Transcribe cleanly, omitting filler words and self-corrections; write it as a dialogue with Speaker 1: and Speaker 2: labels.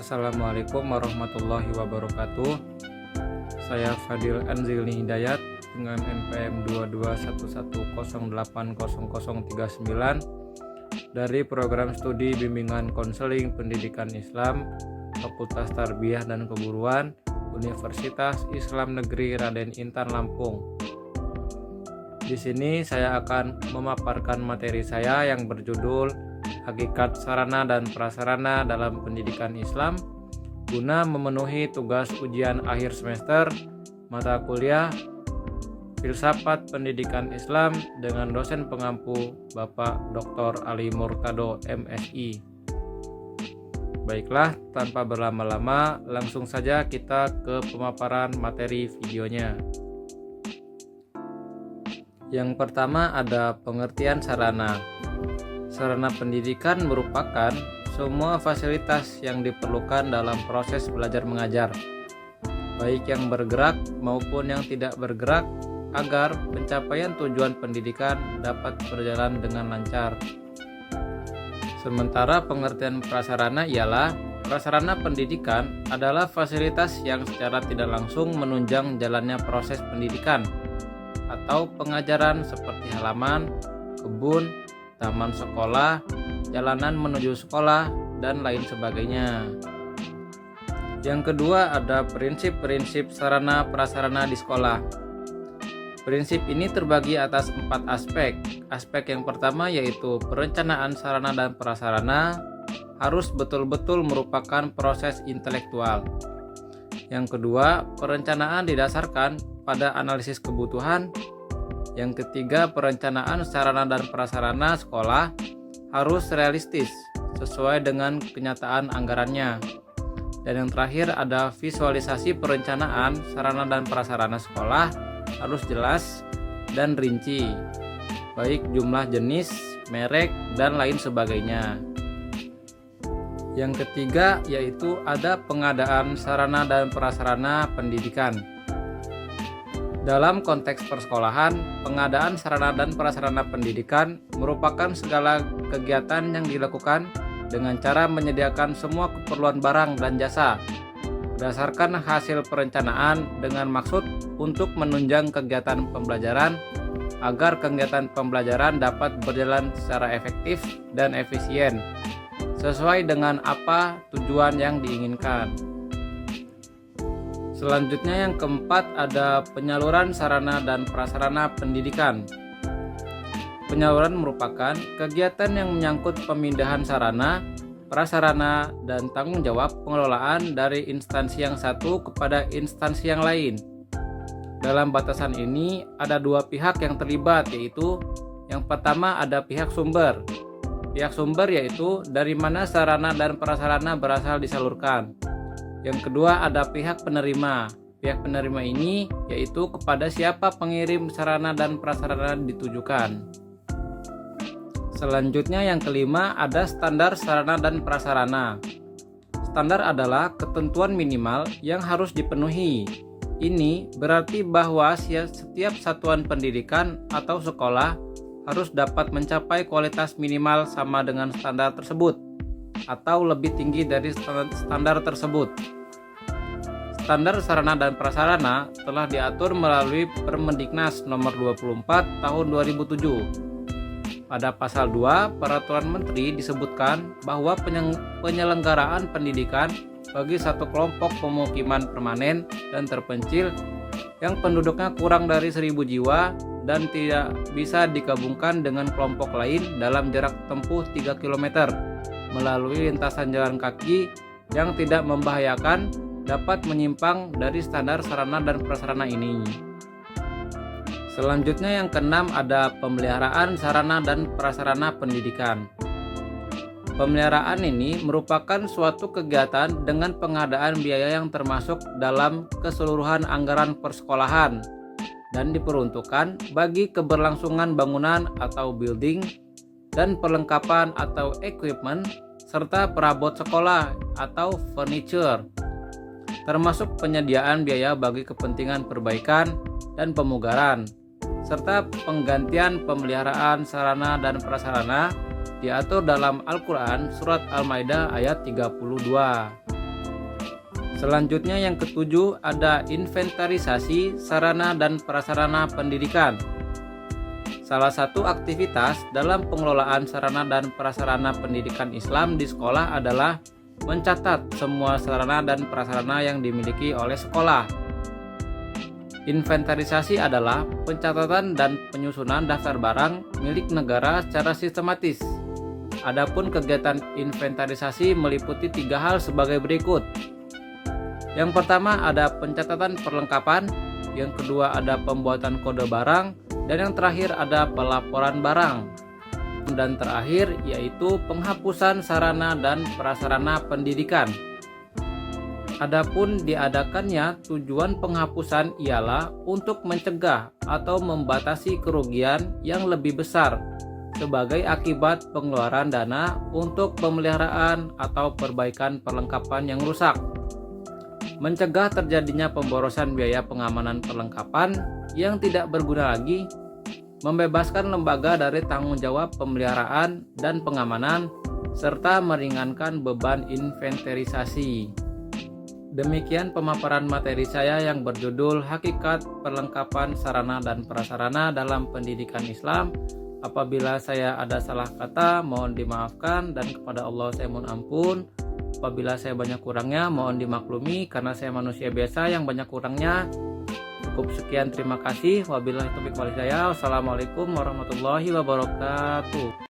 Speaker 1: Assalamualaikum warahmatullahi wabarakatuh. Saya Fadil Anzilni Hidayat dengan NPM 2211080039 dari Program Studi Bimbingan Konseling Pendidikan Islam Fakultas Tarbiyah dan Keguruan Universitas Islam Negeri Raden Intan Lampung. Di sini saya akan memaparkan materi saya yang berjudul Hakikat Sarana dan Prasarana dalam Pendidikan Islam guna memenuhi tugas ujian akhir semester mata kuliah Filsafat Pendidikan Islam dengan dosen pengampu Bapak Dr. Ali Murtado MSI. Baiklah, tanpa berlama-lama langsung saja kita ke pemaparan materi videonya. Yang pertama ada pengertian sarana. Sarana pendidikan merupakan semua fasilitas yang diperlukan dalam proses belajar mengajar, baik yang bergerak maupun yang tidak bergerak, agar pencapaian tujuan pendidikan dapat berjalan dengan lancar. Sementara pengertian prasarana ialah prasarana pendidikan adalah fasilitas yang secara tidak langsung menunjang jalannya proses pendidikan atau pengajaran seperti halaman, kebun, taman sekolah, jalanan menuju sekolah, dan lain sebagainya. Yang kedua ada prinsip-prinsip sarana prasarana di sekolah. Prinsip ini terbagi atas 4 aspek. Aspek yang pertama yaitu perencanaan sarana dan prasarana harus betul-betul merupakan proses intelektual. Yang kedua, perencanaan didasarkan pada analisis kebutuhan. Yang ketiga, perencanaan sarana dan prasarana sekolah harus realistis sesuai dengan kenyataan anggarannya. Dan yang terakhir ada visualisasi perencanaan sarana dan prasarana sekolah harus jelas dan rinci, baik jumlah jenis, merek, dan lain sebagainya. Yang ketiga yaitu ada pengadaan sarana dan prasarana pendidikan. Dalam konteks persekolahan, pengadaan sarana dan prasarana pendidikan merupakan segala kegiatan yang dilakukan dengan cara menyediakan semua keperluan barang dan jasa berdasarkan hasil perencanaan dengan maksud untuk menunjang kegiatan pembelajaran agar kegiatan pembelajaran dapat berjalan secara efektif dan efisien sesuai dengan apa tujuan yang diinginkan. Selanjutnya yang keempat ada penyaluran sarana dan prasarana pendidikan. Penyaluran merupakan kegiatan yang menyangkut pemindahan sarana, prasarana, dan tanggung jawab pengelolaan dari instansi yang satu kepada instansi yang lain. Dalam batasan ini ada 2 pihak yang terlibat, yaitu yang pertama ada pihak sumber. Pihak sumber yaitu dari mana sarana dan prasarana berasal disalurkan. Yang kedua ada pihak penerima. Pihak penerima ini yaitu kepada siapa pengirim sarana dan prasarana ditujukan. Selanjutnya yang kelima ada standar sarana dan prasarana. Standar adalah ketentuan minimal yang harus dipenuhi. Ini berarti bahwa setiap satuan pendidikan atau sekolah harus dapat mencapai kualitas minimal sama dengan standar tersebut atau lebih tinggi dari standar tersebut. Standar sarana dan prasarana telah diatur melalui Permendiknas nomor 24 tahun 2007. Pada pasal 2 Peraturan Menteri disebutkan bahwa penyelenggaraan pendidikan bagi satu kelompok pemukiman permanen dan terpencil yang penduduknya kurang dari 1.000 jiwa dan tidak bisa digabungkan dengan kelompok lain dalam jarak tempuh 3 km melalui lintasan jalan kaki yang tidak membahayakan dapat menyimpang dari standar sarana dan prasarana ini. Selanjutnya yang keenam ada pemeliharaan sarana dan prasarana pendidikan. Pemeliharaan ini merupakan suatu kegiatan dengan pengadaan biaya yang termasuk dalam keseluruhan anggaran persekolahan dan diperuntukkan bagi keberlangsungan bangunan atau building dan perlengkapan atau equipment serta perabot sekolah atau furniture, termasuk penyediaan biaya bagi kepentingan perbaikan dan pemugaran, serta penggantian pemeliharaan sarana dan prasarana diatur dalam Al-Quran Surat Al-Maidah ayat 32. Selanjutnya yang ketujuh ada inventarisasi sarana dan prasarana pendidikan. Salah satu aktivitas dalam pengelolaan sarana dan prasarana pendidikan Islam di sekolah adalah mencatat semua sarana dan prasarana yang dimiliki oleh sekolah. Inventarisasi adalah pencatatan dan penyusunan daftar barang milik negara secara sistematis. Adapun kegiatan inventarisasi meliputi 3 hal sebagai berikut. Yang pertama ada pencatatan perlengkapan, yang kedua ada pembuatan kode barang, dan yang terakhir ada pelaporan barang. Dan terakhir yaitu penghapusan sarana dan prasarana pendidikan. Adapun diadakannya tujuan penghapusan ialah untuk mencegah atau membatasi kerugian yang lebih besar sebagai akibat pengeluaran dana untuk pemeliharaan atau perbaikan perlengkapan yang rusak. Mencegah terjadinya pemborosan biaya pengamanan perlengkapan yang tidak berguna lagi, membebaskan lembaga dari tanggung jawab pemeliharaan dan pengamanan, serta meringankan beban inventarisasi. Demikian pemaparan materi saya yang berjudul Hakikat Perlengkapan Sarana dan Prasarana dalam Pendidikan Islam. Apabila saya ada salah kata, mohon dimaafkan, dan kepada Allah saya mohon ampun. Apabila saya banyak kurangnya, mohon dimaklumi karena saya manusia biasa yang banyak kurangnya. Cukup sekian, terima kasih. Wabillahi taufiq wal hidayah. Wassalamualaikum warahmatullahi wabarakatuh.